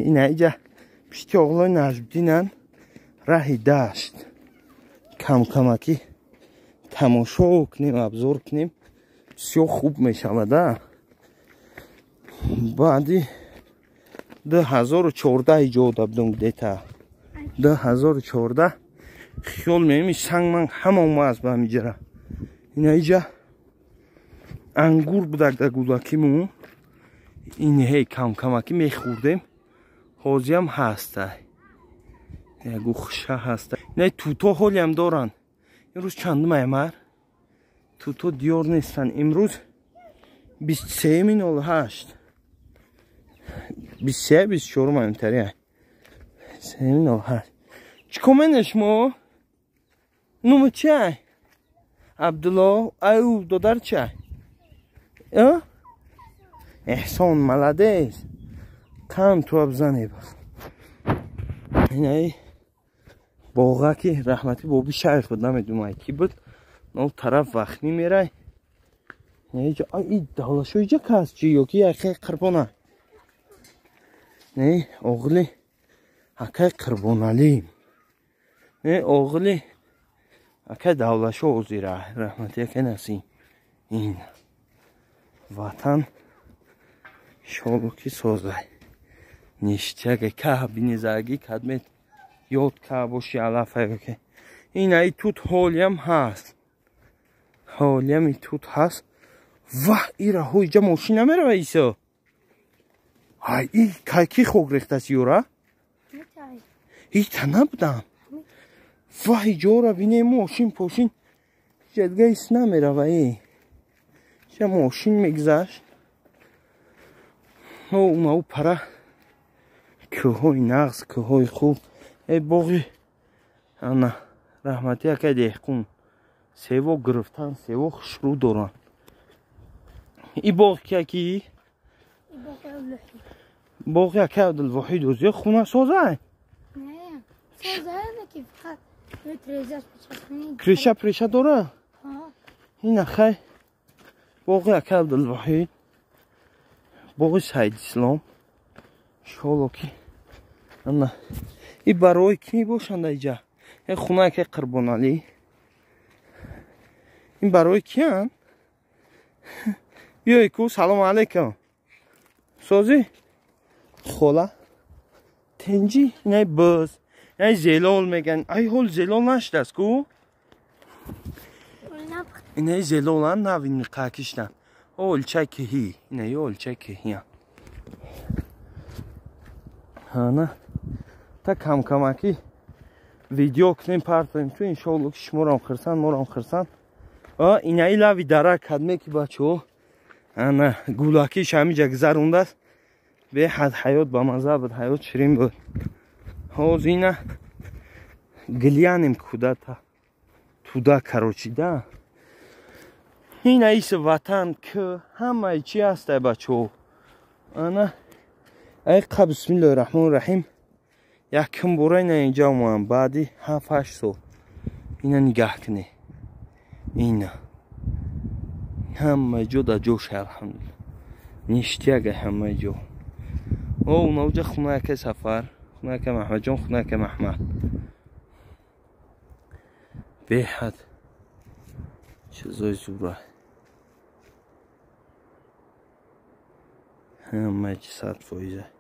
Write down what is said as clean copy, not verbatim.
اینا اینجا پشتی آقلای نجم‌دینن راهی داشت کم کمکی تماشا کنیم ابزار کنیم بسیار خوب میشود. بعدی 2014 ایجاد بدون دیتا 2014 خیال میمی سنگ من همه از به میجره. اینا اینجا انگور بودک در گودکیمون این هی کم کمکی میخوردیم. حاضی هم هسته یکو خوشه هسته. اینا توتا حالی هم دارن. امروز چندم ایمر توتا دیار نیستن. امروز 23/08 23-24 مهمتری 23/08 چی کمنش ما؟ نومو چه؟ عبدالله او دادر چه؟ احسان ملدیز کم تو ابزنی بس. اینه باغه که رحمتی بابی شیخ بود نمیدونم کی بود اون طرف وقت میمیره. اینجا ای دالشو اینجا کس چی یکی یکی قربانه نه اوغلی اکه قربانالی نه اوغلی اکه دالشو اوزیره رحمتی که نسی این وطن شالوکی سازه نیشتگه که بینیزگی کدمت یاد که باشی علفه که این ای توت حالیم هست حالیم ای توت هست و ایره های جا ماشین نمیره ایسا ای که خوک ریخته سیورا ایتا نبودم و ایجا را بینه ماشین پاشین جدگه ایس نمیره و ای چه ماشین میگذشت او پره که های نغز که های خوب ای باقی انا رحمتی که دیخکون سیوا گرفتن سیوا خشرو دارن. ای باقی که کی؟ باقی که عبدالوحید وزیر خونه سازه؟ نه سازه که فقط کریشه پریشه داره؟ این اخی باقی که عبدالوحید باقی سید اسلام شالو که انا ای برای کی باشند اینجا؟ این خونه که قربانالی این برای کی هن؟ بیایی کو سلام علیکم سازی خوله تنجی اینای باز اینای زلال میگن ای حال زلال نشده است کو اینای زلال هم نوین قاکشتن اولچه که هی اینای اولچه که هی نه تا کم کمکی ویدیو کنیم پرتیم تو انشاءالله که شما رام خرسن اینای لاوی درک کدمه که بچه ها انا گولاکیش همیجا گذرونده است به حد حیات با مزه بود حیات شیرین بود. حاض اینه گلیانیم کوده تا توده کروچیده این ایس وطن که همه چی هسته بچه ها انا ای بسم الله الرحمن الرحیم یکم برای نه اینجا موام بعدی 7-8 سال اینه نگاه کنی اینه همه جو دا جوش الحمدلله نیشتیگه همه جو او نوجه خونه که سفر خونه که محمد جان خونه که محمد به حد چیزای زوره همه چی 100%.